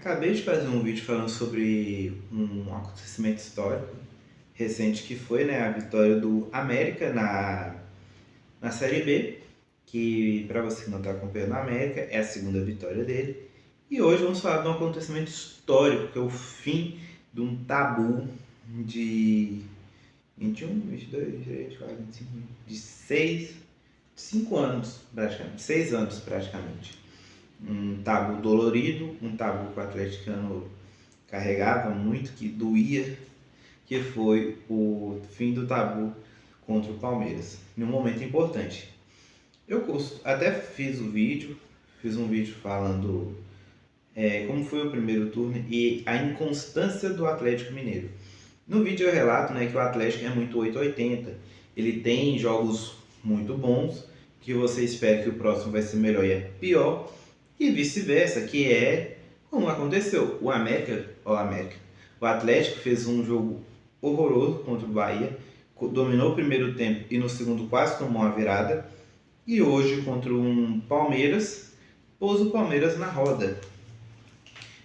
Acabei de fazer um vídeo falando sobre um acontecimento histórico recente que foi, né, a vitória do América na Série B, que para você que não está acompanhando a América, é a segunda vitória dele. E hoje vamos falar de um acontecimento histórico, que é o fim de um tabu de 21, 22, 23, 24, 25, de 5 anos praticamente, 6 anos praticamente. Um tabu dolorido, um tabu que o atleticano carregava muito, que doía, que foi o fim do tabu contra o Palmeiras, em um momento importante. Até fiz um vídeo falando como foi o primeiro turno e a inconstância do Atlético Mineiro. No vídeo eu relato, né, que o Atlético é muito 880, ele tem jogos muito bons, que você espera que o próximo vai ser melhor e é pior, e vice-versa, que é como aconteceu. O Atlético fez um jogo horroroso contra o Bahia, dominou o primeiro tempo e no segundo quase tomou uma virada. E hoje, contra um Palmeiras, pôs o Palmeiras na roda.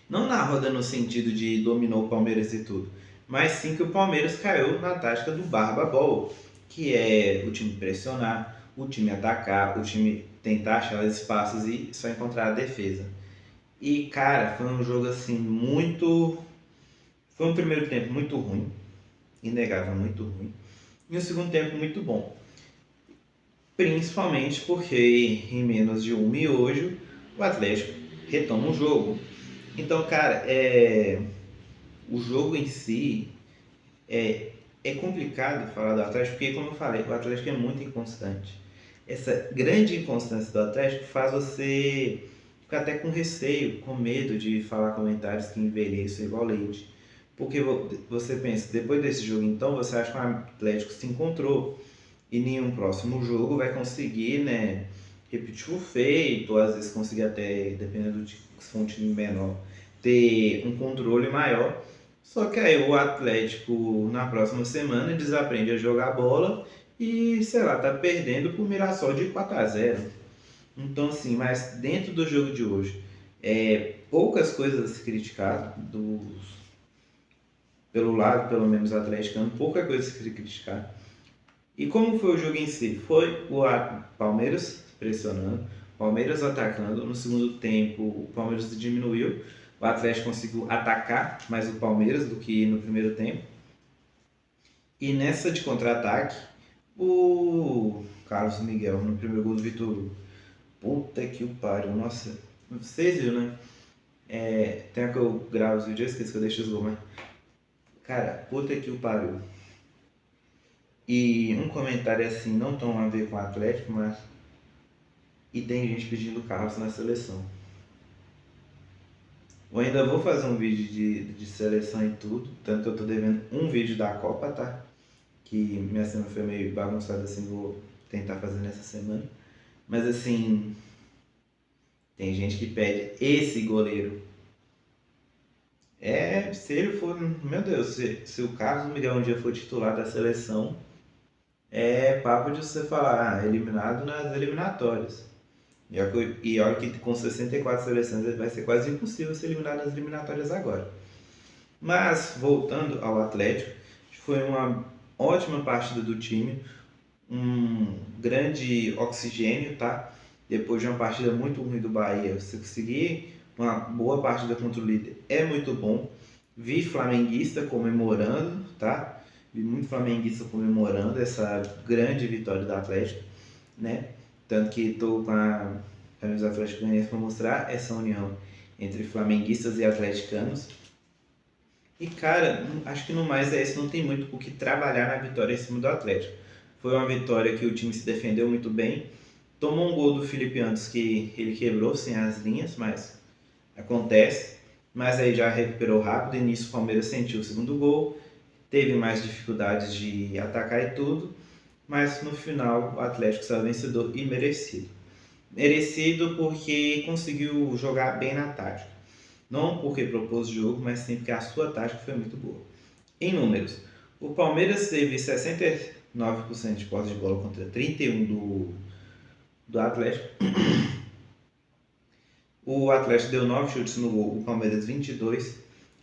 Não na roda no sentido de dominou o Palmeiras e tudo, mas sim que o Palmeiras caiu na tática do Barba Ball, que é o time pressionar, o time atacar, o time tentar achar espaços e só encontrar a defesa. E cara, foi um jogo assim muito. Foi um primeiro tempo muito ruim, inegável, muito ruim, e um segundo tempo muito bom. Principalmente porque em menos de um miojo o Atlético retoma o jogo. Então, cara, o jogo em si é complicado falar do Atlético, porque, como eu falei, o Atlético é muito inconstante. Essa grande inconstância do Atlético faz você ficar até com receio, com medo de falar comentários que envelheçam igual leite. Porque você pensa, depois desse jogo então, você acha que o Atlético se encontrou e nenhum próximo jogo vai conseguir, né, repetir o feito, ou às vezes conseguir até, dependendo de se for um time menor, ter um controle maior. Só que aí o Atlético, na próxima semana, desaprende a jogar bola e, sei lá, tá perdendo pro Mirassol de 4-0. Então, assim, mas dentro do jogo de hoje, poucas coisas a se criticar, pelo lado, pelo menos, atleticano, pouca coisa a se criticar. E como foi o jogo em si? Foi o Palmeiras pressionando, Palmeiras atacando. No segundo tempo, o Palmeiras diminuiu, o Atlético conseguiu atacar mais o Palmeiras do que no primeiro tempo. E nessa de contra-ataque, o Carlos Miguel, no primeiro gol do Vitor Hugo, puta que o pariu, nossa, vocês viram, né? Tem a que eu gravo os vídeos, eu esqueci que eu deixo os gols, mas, cara, puta que o pariu. E um comentário assim, não tão a ver com o Atlético, mas. E tem gente pedindo Carlos na seleção. Eu ainda vou fazer um vídeo de seleção e tudo, tanto que eu tô devendo um vídeo da Copa, tá? Que minha semana foi meio bagunçada assim, vou tentar fazer nessa semana. Mas assim, tem gente que pede esse goleiro. Se ele for, meu Deus, se o Carlos Miguel um dia for titular da seleção, é papo de você falar, eliminado nas eliminatórias. E olha que com 64 seleções vai ser quase impossível ser eliminado nas eliminatórias agora. Mas, voltando ao Atlético, foi uma ótima partida do time, um grande oxigênio, tá? Depois de uma partida muito ruim do Bahia, você conseguir uma boa partida contra o líder é muito bom. Vi flamenguista comemorando, tá? Vi muito flamenguista comemorando essa grande vitória do Atlético, né? Tanto que estou com a camisa do Atlético Goianiense para mostrar essa união entre flamenguistas e atleticanos. E cara, acho que no mais é isso, não tem muito o que trabalhar na vitória em cima do Atlético. Foi uma vitória que o time se defendeu muito bem. Tomou um gol do Felipe Antos que ele quebrou sem as linhas, mas acontece. Mas aí já recuperou rápido. E nisso o Palmeiras sentiu o segundo gol. Teve mais dificuldades de atacar e tudo. Mas no final o Atlético saiu vencedor e merecido. Merecido porque conseguiu jogar bem na tática. Não porque propôs o jogo, mas sim porque a sua tática foi muito boa. Em números, o Palmeiras teve 69% de posse de bola contra 31% do Atlético. O Atlético deu 9 chutes no gol, o Palmeiras 22.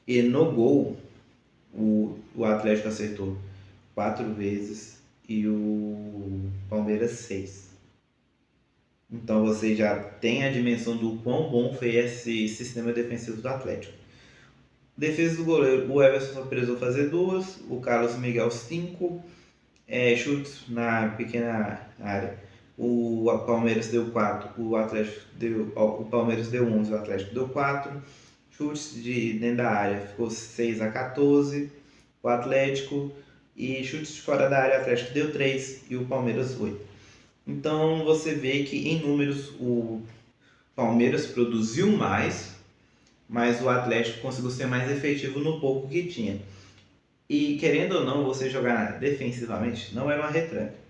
E no gol, o Atlético acertou 4 vezes e o Palmeiras 6. Então você já tem a dimensão do quão bom foi esse sistema defensivo do Atlético. Defesa do goleiro, o Everson só precisou fazer 2, o Carlos Miguel 5, chutes na pequena área. O Palmeiras deu 4, o Palmeiras deu 11, o Atlético deu 4. Chutes de dentro da área ficou 6-14, o Atlético. E chutes de fora da área, o Atlético deu 3 e o Palmeiras 8. Então você vê que em números o Palmeiras produziu mais, mas o Atlético conseguiu ser mais efetivo no pouco que tinha. E querendo ou não, você jogar defensivamente não é uma retranca.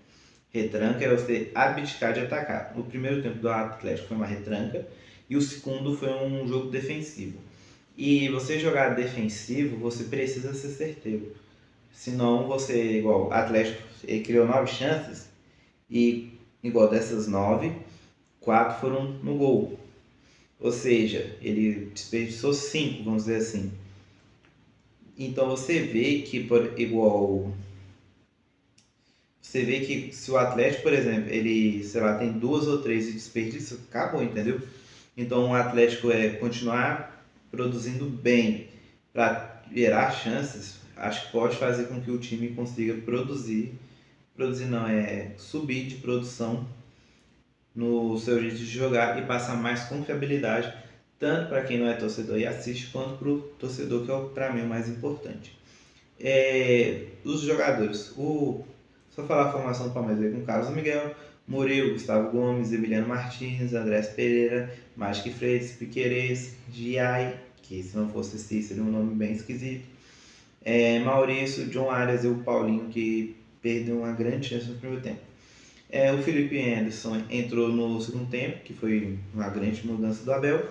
Retranca é você abdicar de atacar. O primeiro tempo do Atlético foi uma retranca e o segundo foi um jogo defensivo. E você jogar defensivo, você precisa ser certeiro. Senão você, igual o Atlético, ele criou 9 chances e igual dessas 9, 4 foram no gol. Ou seja, ele desperdiçou 5, vamos dizer assim. Então você vê que você vê que se o Atlético, por exemplo, ele, sei lá, tem 2 ou 3 de desperdício, acabou, entendeu? Então o Atlético continuar produzindo bem para gerar chances, acho que pode fazer com que o time consiga subir de produção no seu jeito de jogar e passar mais confiabilidade, tanto para quem não é torcedor e assiste, quanto para o torcedor, que é para mim o mais importante. Os jogadores, só falar a formação do Palmeiras aí com Carlos Miguel, Murilo, Gustavo Gomes, Emiliano Martins, Andrés Pereira, Magic Freitas, Piquerez, Giai, que se não fosse esse seria um nome bem esquisito, Maurício, John Arias e o Paulinho, que perdeu uma grande chance no primeiro tempo. O Felipe Anderson entrou no segundo tempo, que foi uma grande mudança do Abel.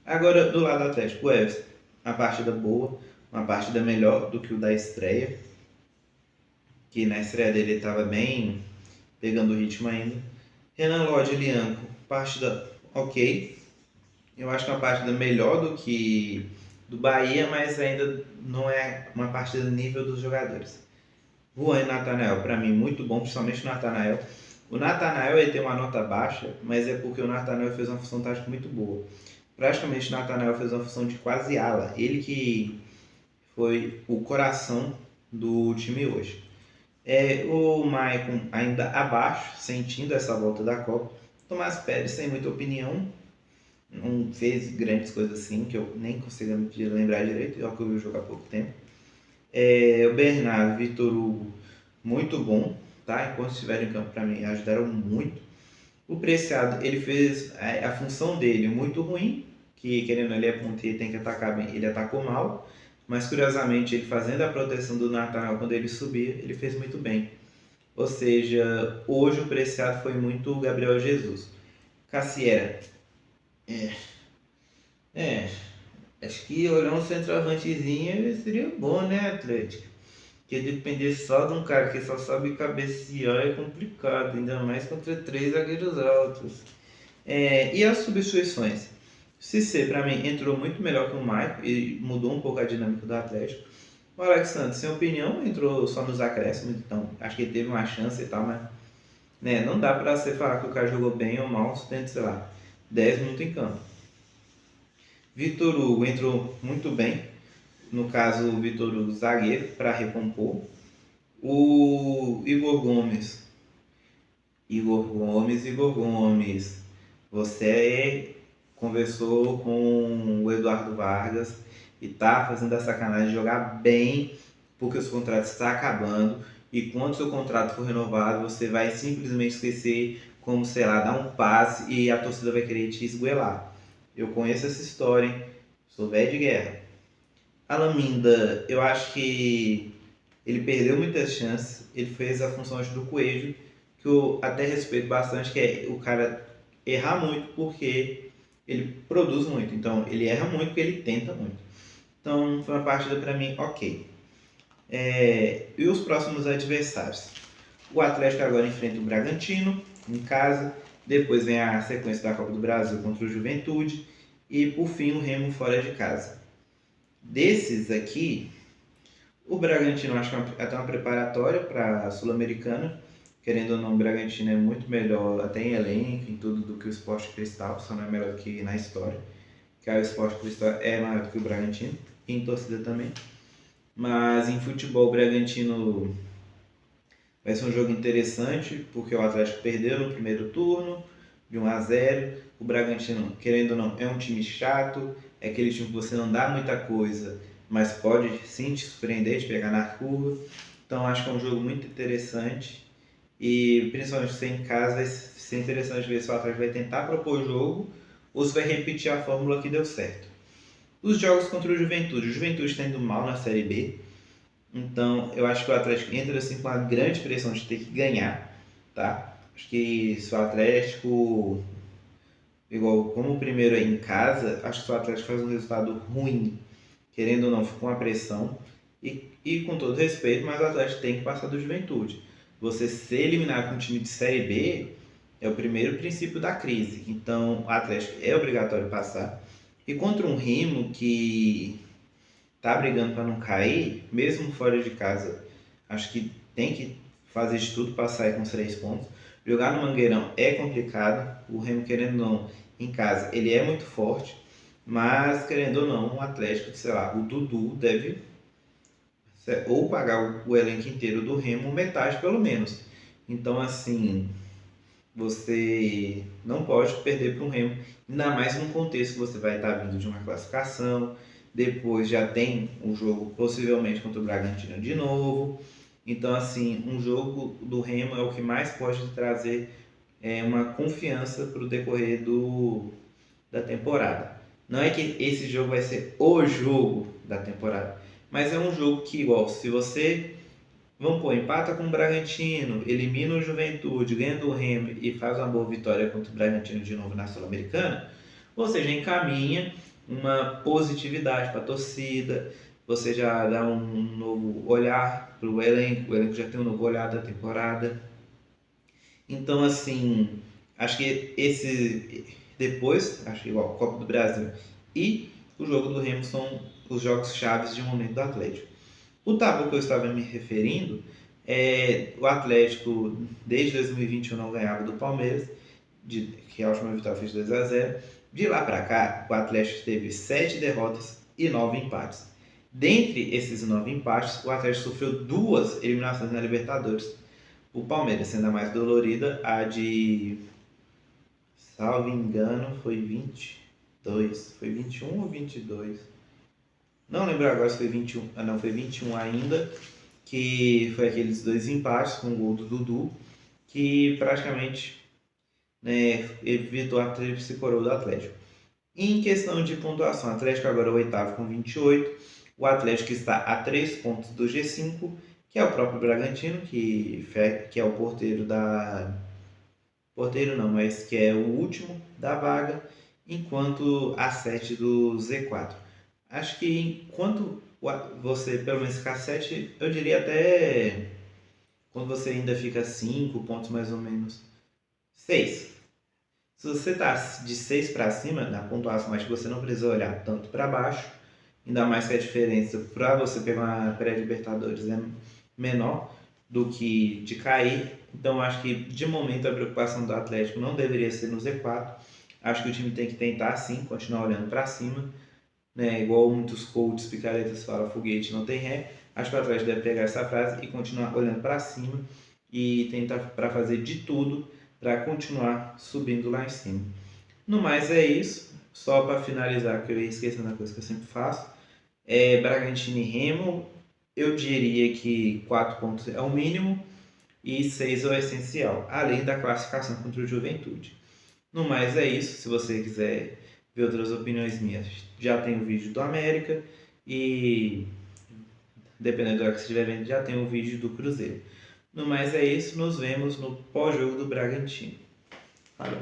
Agora, do lado do Atlético, o Everson, uma partida boa, uma partida melhor do que o da estreia, que na estreia dele estava bem pegando o ritmo ainda. Renan Lodge e Lianco, partida ok. Eu acho que é uma partida melhor do que do Bahia, mas ainda não é uma partida no nível dos jogadores. Juan e Natanael, para mim, muito bom, principalmente o Natanael. O Natanael ele tem uma nota baixa, mas é porque o Natanael fez uma função tática muito boa. Praticamente o Natanael fez uma função de quase ala. Ele que foi o coração do time hoje. O Maicon ainda abaixo, sentindo essa volta da Copa. Tomás Pérez sem muita opinião. Não fez grandes coisas assim, que eu nem consigo me lembrar direito, é o que eu vi jogar há pouco tempo. O Bernardo, Vitor Hugo, muito bom, tá? Enquanto estiveram em campo, para mim, ajudaram muito. O Preciado, ele fez a função dele muito ruim, que querendo ele é ponteiro, tem que atacar bem, ele atacou mal, mas curiosamente, ele fazendo a proteção do Natal quando ele subia, ele fez muito bem. Ou seja, hoje o Preciado foi muito Gabriel Jesus. Cassiera, acho que olhar um centroavantezinho seria bom, né, Atlético? Porque depender só de um cara que só sabe cabecear é complicado, ainda mais contra 3 zagueiros altos. E as substituições? Cissé, para mim, entrou muito melhor que o Maicon e mudou um pouco a dinâmica do Atlético. O Alex Santos, sem opinião, entrou só nos acréscimos, então acho que ele teve uma chance e tal, mas não dá pra você falar que o cara jogou bem ou mal se tem, sei lá, 10 minutos em campo. Vitor Hugo entrou muito bem, no caso o Vitor Hugo zagueiro, para recompor. O Igor Gomes, você conversou com o Eduardo Vargas e tá fazendo a sacanagem de jogar bem, porque os contratos estão acabando, e quando seu contrato for renovado, você vai simplesmente esquecer como, sei lá, dar um passe e a torcida vai querer te esgoelar. Eu conheço essa história, hein? Sou velho de guerra. Alan Minda, eu acho que ele perdeu muitas chances, ele fez a função do Coelho, que eu até respeito bastante, que é o cara errar muito porque ele produz muito. Então, ele erra muito porque ele tenta muito. Então, foi uma partida para mim ok. E os próximos adversários? O Atlético agora enfrenta o Bragantino, em casa. Depois vem a sequência da Copa do Brasil contra o Juventude. e por fim o Remo fora de casa. Desses aqui, o Bragantino acho que é até uma preparatória para a Sul-Americana. Querendo ou não, o Bragantino é muito melhor, até em elenco, em tudo, do que o Sport Cristal, só não é melhor do que na história. Que o Sport Cristal é maior do que o Bragantino, e em torcida também. Mas em futebol, o Bragantino vai ser um jogo interessante, porque o Atlético perdeu no primeiro turno, de 1-0. O Bragantino, querendo ou não, é um time chato, é aquele time que você não dá muita coisa, mas pode sim te surpreender, te pegar na curva. Então acho que é um jogo muito interessante e principalmente se em casa vai ser interessante ver se o Atlético vai tentar propor o jogo ou se vai repetir a fórmula que deu certo. Os jogos contra o Juventude está indo mal na Série B, então eu acho que o Atlético entra assim com uma grande pressão de ter que ganhar, tá? Acho que se o Atlético, igual como o primeiro é em casa, acho que se o Atlético faz um resultado ruim, querendo ou não, fica com uma pressão. E com todo respeito, mas o Atlético tem que passar do Juventude. Você ser eliminado com um time de Série B é o primeiro princípio da crise. Então o Atlético é obrigatório passar. E contra um Remo que tá brigando para não cair, mesmo fora de casa, acho que tem que fazer de tudo para sair com os 3 pontos. Jogar no Mangueirão é complicado, o Remo querendo ou não, em casa, ele é muito forte, mas querendo ou não, o Atlético, sei lá, o Dudu deve ou pagar o elenco inteiro do Remo, metade pelo menos. Então, assim, você não pode perder para um Remo, ainda mais num contexto que você vai estar vindo de uma classificação, depois já tem um jogo possivelmente contra o Bragantino de novo. Então, assim, um jogo do Remo é o que mais pode trazer uma confiança para o decorrer da temporada. Não é que esse jogo vai ser o jogo da temporada, mas é um jogo que, igual, se você, vamos pôr, empata com o Bragantino, elimina o Juventude, ganha do Remo e faz uma boa vitória contra o Bragantino de novo na Sul-Americana, você já encaminha uma positividade para a torcida, você já dá um novo olhar para o elenco já tem um novo olhar da temporada. Então, assim, acho que depois, acho que igual Copa do Brasil e o jogo do Remo são os jogos chaves de momento do Atlético. O tabu que eu estava me referindo é o Atlético, desde 2021 não ganhava do Palmeiras, que a última vitória foi de 2-0. De lá para cá, o Atlético teve 7 derrotas e 9 empates. Dentre esses 9 empates, o Atlético sofreu 2 eliminações na Libertadores. O Palmeiras, sendo a mais dolorida, a de, salvo engano, foi 22. Foi 21 ou 22? Não lembro agora se foi 21. Ah, não, foi 21 ainda. Que foi aqueles 2 empates com o gol do Dudu. Que praticamente, né, evitou a tríplice coroa do Atlético. Em questão de pontuação, o Atlético agora é o oitavo com 28. O Atlético está a 3 pontos do G5, que é o próprio Bragantino, que é o porteiro da. Porteiro não, mas que é o último da vaga, enquanto a 7 do Z4. Acho que enquanto você, pelo menos ficar 7, eu diria até quando você ainda fica 5 pontos mais ou menos. 6. Se você está de 6 para cima, na pontuação, acho que você não precisa olhar tanto para baixo, ainda mais que a diferença para você pegar uma pré-Libertadores é menor do que de cair. Então acho que de momento a preocupação do Atlético não deveria ser no Z4. Acho que o time tem que tentar sim continuar olhando para cima, né? Igual muitos coaches picaretas falam, foguete não tem ré. Acho que o Atlético deve pegar essa frase e continuar olhando para cima e tentar para fazer de tudo para continuar subindo lá em cima. No mais é isso. Só para finalizar, que eu ia esquecendo a coisa que eu sempre faço. Bragantino e Remo, eu diria que 4 pontos é o mínimo e 6 é o essencial, além da classificação contra o Juventude. No mais é isso. Se você quiser ver outras opiniões minhas, já tem o vídeo do América e, dependendo do que você estiver vendo, já tem o vídeo do Cruzeiro. No mais é isso. Nos vemos no pós-jogo do Bragantino. Falou!